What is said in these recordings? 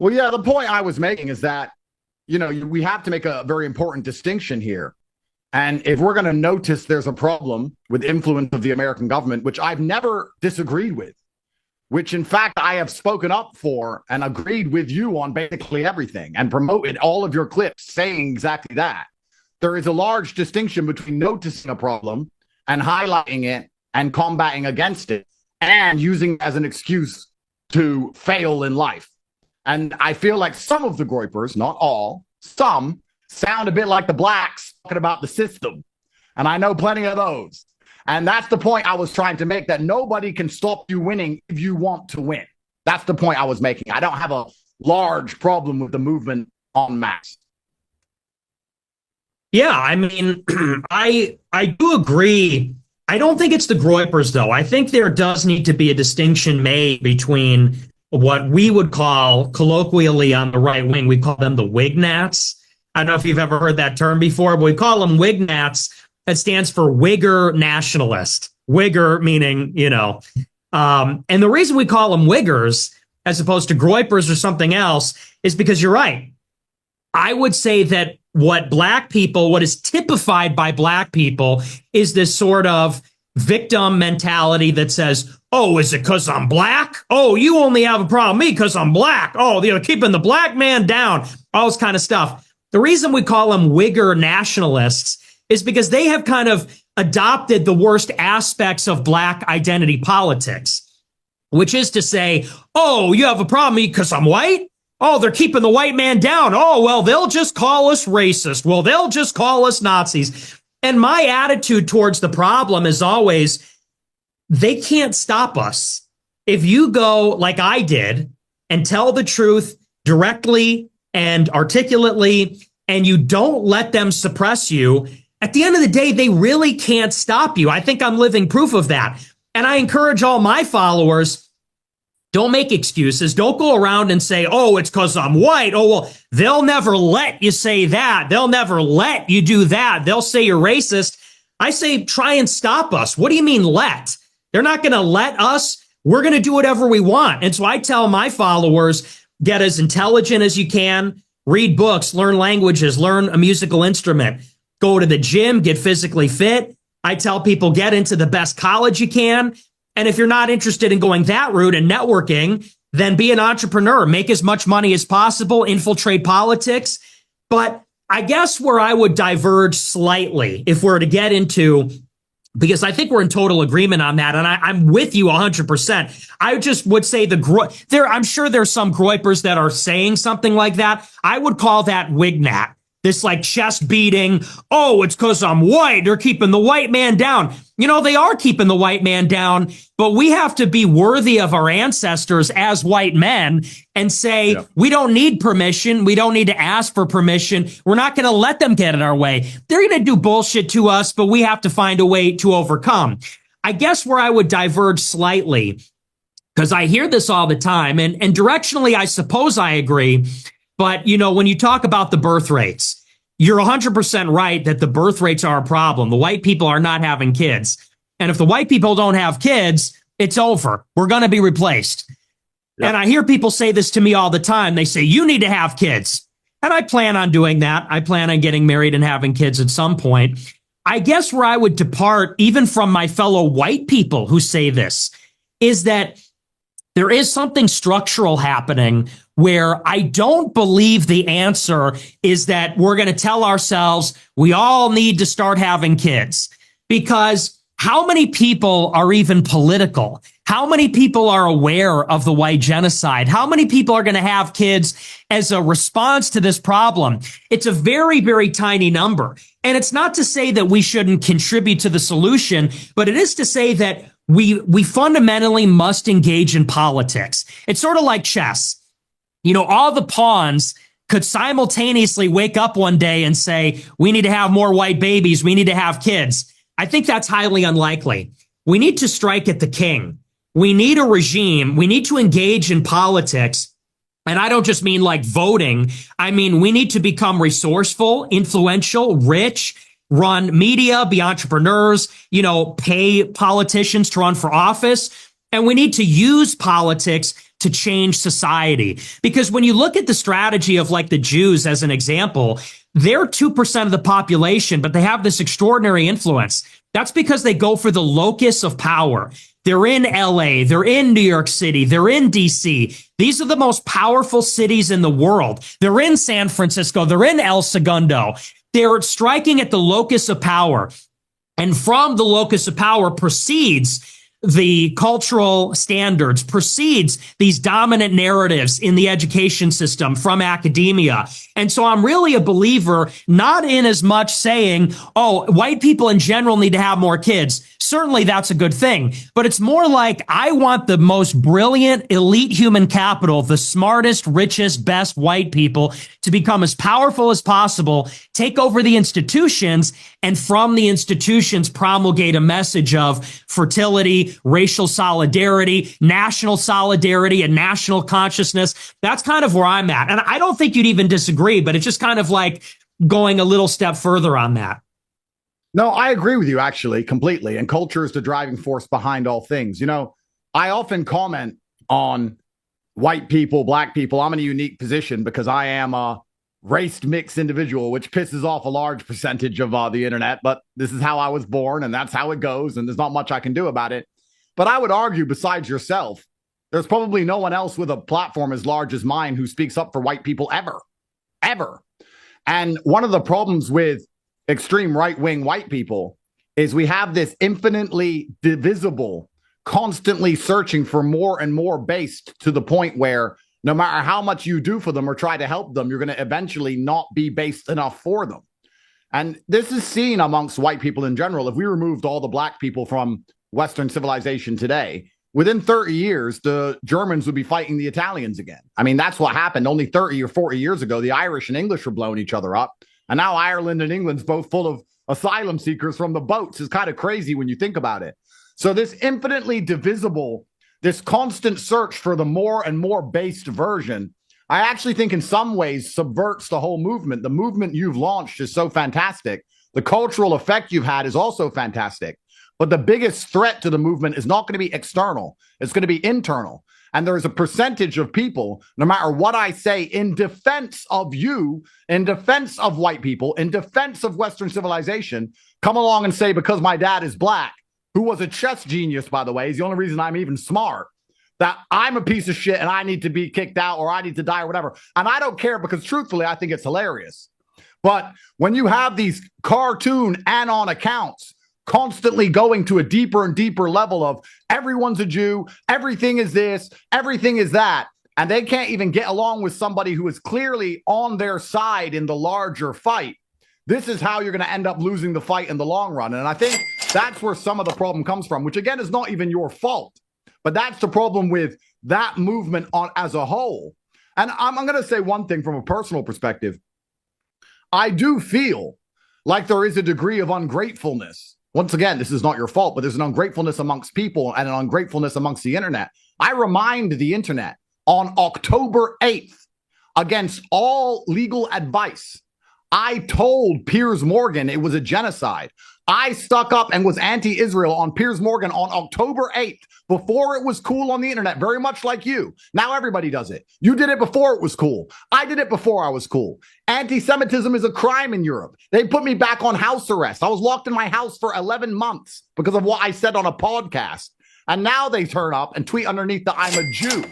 Well, yeah, the point I was making is that, we have to make a very important distinction here. And if we're going to notice there's a problem with influence of the American government, which I've never disagreed with, which in fact I have spoken up for and agreed with you on basically everything and promoted all of your clips saying exactly that. There is a large distinction between noticing a problem and highlighting it and combating against it and using it as an excuse to fail in life. And I feel like some of the groypers, not all, some sound a bit like the blacks talking about the system. And I know plenty of those. And that's the point I was trying to make, that nobody can stop you winning if you want to win. That's the point I was making. I don't have a large problem with the movement en masse. Yeah, I mean, I do agree. I don't think it's the groypers, though. I think there does need to be a distinction made between what we would call colloquially on the right wing, we call them the wignats. I don't know if you've ever heard that term before, but we call them wignats. That stands for Whigger nationalist. Whigger meaning, and the reason we call them Whiggers as opposed to groypers or something else is because you're right. I would say that what is typified by black people is this sort of victim mentality that says, oh, is it because I'm black? Oh, you only have a problem with me because I'm black. Oh, keeping the black man down, all this kind of stuff. The reason we call them Whigger nationalists is because they have kind of adopted the worst aspects of black identity politics, which is to say, oh, you have a problem with me because I'm white? Oh, they're keeping the white man down. Oh, well, they'll just call us racist. Well, they'll just call us Nazis. And my attitude towards the problem is always, they can't stop us. If you go like I did and tell the truth directly and articulately, and you don't let them suppress you, at the end of the day, they really can't stop you. I think I'm living proof of that. And I encourage all my followers, don't make excuses. Don't go around and say, oh, it's because I'm white. Oh, well, they'll never let you say that. They'll never let you do that. They'll say you're racist. I say, try and stop us. What do you mean let? They're not going to let us. We're going to do whatever we want. And so I tell my followers, get as intelligent as you can, read books, learn languages, learn a musical instrument, go to the gym, get physically fit. I tell people, get into the best college you can. And if you're not interested in going that route and networking, then be an entrepreneur, make as much money as possible, infiltrate politics. But I guess where I would diverge slightly, if we're to get into, because I think we're in total agreement on that, and I'm with you 100%. I just would say I'm sure there's some groypers that are saying something like that. I would call that wignat. This like chest beating, oh, it's because I'm white. They're keeping the white man down. They are keeping the white man down, but we have to be worthy of our ancestors as white men and say, we don't need permission. We don't need to ask for permission. We're not going to let them get in our way. They're going to do bullshit to us, but we have to find a way to overcome. I guess where I would diverge slightly, because I hear this all the time, and directionally, I suppose I agree. But, when you talk about the birth rates, you're 100% right that the birth rates are a problem. The white people are not having kids. And if the white people don't have kids, it's over. We're going to be replaced. Yep. And I hear people say this to me all the time. They say, you need to have kids. And I plan on doing that. I plan on getting married and having kids at some point. I guess where I would depart, even from my fellow white people who say this, is that there is something structural happening where I don't believe the answer is that we're going to tell ourselves we all need to start having kids. Because how many people are even political? How many people are aware of the white genocide? How many people are going to have kids as a response to this problem? It's a very, very tiny number. And it's not to say that we shouldn't contribute to the solution, but it is to say that we fundamentally must engage in politics. It's sort of like chess. All the pawns could simultaneously wake up one day and say, we need to have more white babies. We need to have kids. I think that's highly unlikely. We need to strike at the king. We need a regime. We need to engage in politics. And I don't just mean like voting. I mean, we need to become resourceful, influential, rich, run media, be entrepreneurs, pay politicians to run for office. And we need to use politics to change society. Because when you look at the strategy of like the Jews as an example, they're 2% of the population, but they have this extraordinary influence. That's because they go for the locus of power. They're in LA, they're in New York City, they're in DC. These are the most powerful cities in the world. They're in San Francisco, they're in El Segundo. They're striking at the locus of power. And from the locus of power proceeds the cultural standards, proceeds these dominant narratives in the education system from academia. And so I'm really a believer, not in as much saying, oh, white people in general need to have more kids. Certainly that's a good thing. But it's more like I want the most brilliant, elite human capital, the smartest, richest, best white people to become as powerful as possible, take over the institutions, and from the institutions promulgate a message of fertility, racial solidarity, national solidarity, and national consciousness. That's kind of where I'm at. And I don't think you'd even disagree, but it's just kind of like going a little step further on that. No, I agree with you, actually, completely. And culture is the driving force behind all things. You know, I often comment on white people, black people. I'm in a unique position because I am a race mixed individual, which pisses off a large percentage of the internet. But this is how I was born, and that's how it goes. And there's not much I can do about it. But I would argue, besides yourself, there's probably no one else with a platform as large as mine who speaks up for white people ever. And one of the problems with extreme right-wing white people is we have this infinitely divisible, constantly searching for more and more based to the point where no matter how much you do for them or try to help them, you're going to eventually not be based enough for them. And this is seen amongst white people in general. If we removed all the black people from Western civilization today, within 30 years, the Germans would be fighting the Italians again. I mean, that's what happened. Only 30 or 40 years ago, the Irish and English were blowing each other up. And now Ireland and England's both full of asylum seekers from the boats. It's kind of crazy when you think about it. So this infinitely divisible, this constant search for the more and more based version, I actually think in some ways subverts the whole movement. The movement you've launched is so fantastic. The cultural effect you've had is also fantastic. But the biggest threat to the movement is not going to be external. It's going to be internal. And there is a percentage of people, no matter what I say, in defense of you, in defense of white people, in defense of Western civilization, come along and say, because my dad is black, who was a chess genius, by the way, is the only reason I'm even smart, that I'm a piece of shit and I need to be kicked out or I need to die or whatever. And I don't care because truthfully, I think it's hilarious. But when you have these cartoon anon accounts constantly going to a deeper and deeper level of everyone's a Jew, everything is this, everything is that, and they can't even get along with somebody who is clearly on their side in the larger fight, this is how you're going to end up losing the fight in the long run. And I think that's where some of the problem comes from, which again is not even your fault, but that's the problem with that movement on as a whole. And I'm going to say one thing from a personal perspective. I do feel like there is a degree of ungratefulness. Once again, this is not your fault, but there's an ungratefulness amongst people and an ungratefulness amongst the internet. I remind the internet on October 8th, against all legal advice, I told Piers Morgan it was a genocide. I stuck up and was anti-Israel on Piers Morgan on October 8th, before it was cool on the internet, very much like you. Now everybody does it. You did it before it was cool. I did it before I was cool. Anti-Semitism is a crime in Europe. They put me back on house arrest. I was locked in my house for 11 months because of what I said on a podcast. And now they turn up and tweet underneath that I'm a Jew.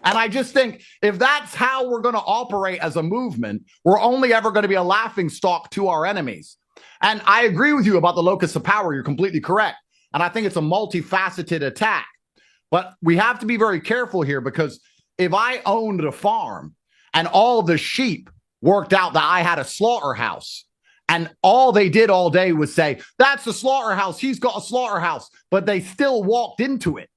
And I just think if that's how we're going to operate as a movement, we're only ever going to be a laughing stock to our enemies. And I agree with you about the locus of power. You're completely correct. And I think it's a multifaceted attack. But we have to be very careful here, because if I owned a farm and all the sheep worked out that I had a slaughterhouse, and all they did all day was say, that's a slaughterhouse, he's got a slaughterhouse, but they still walked into it,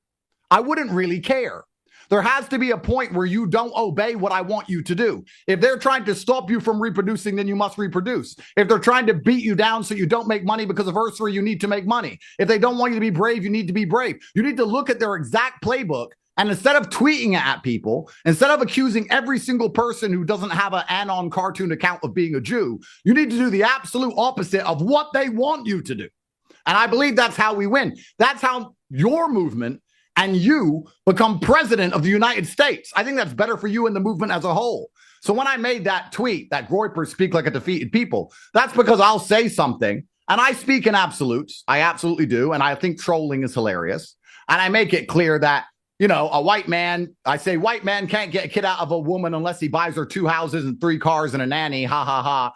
I wouldn't really care. There has to be a point where you don't obey what I want you to do. If they're trying to stop you from reproducing, then you must reproduce. If they're trying to beat you down so you don't make money because of usury, you need to make money. If they don't want you to be brave, you need to be brave. You need to look at their exact playbook, and instead of tweeting at people, instead of accusing every single person who doesn't have an anon cartoon account of being a Jew, you need to do the absolute opposite of what they want you to do. And I believe that's how we win. That's how your movement and you become president of the United States. I think that's better for you and the movement as a whole. So when I made that tweet that Groypers speak like a defeated people, that's because I'll say something, and I speak in absolutes. I absolutely do, and I think trolling is hilarious. And I make it clear that, you know, a white man, I say white man can't get a kid out of a woman unless he buys her 2 houses and 3 cars and a nanny. Ha, ha, ha.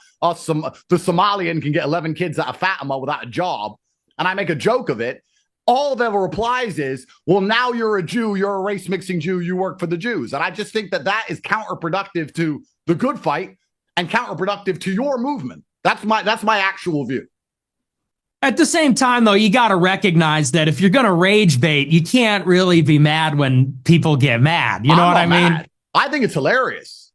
The Somalian can get 11 kids out of Fatima without a job. And I make a joke of it. All of the replies is, well, now you're a Jew, you're a race mixing Jew, you work for the Jews. And I just think that that is counterproductive to the good fight and counterproductive to your movement. That's my actual view. At the same time, though, you got to recognize that if you're going to rage bait, you can't really be mad when people get mad. You know what I mean? I think it's hilarious.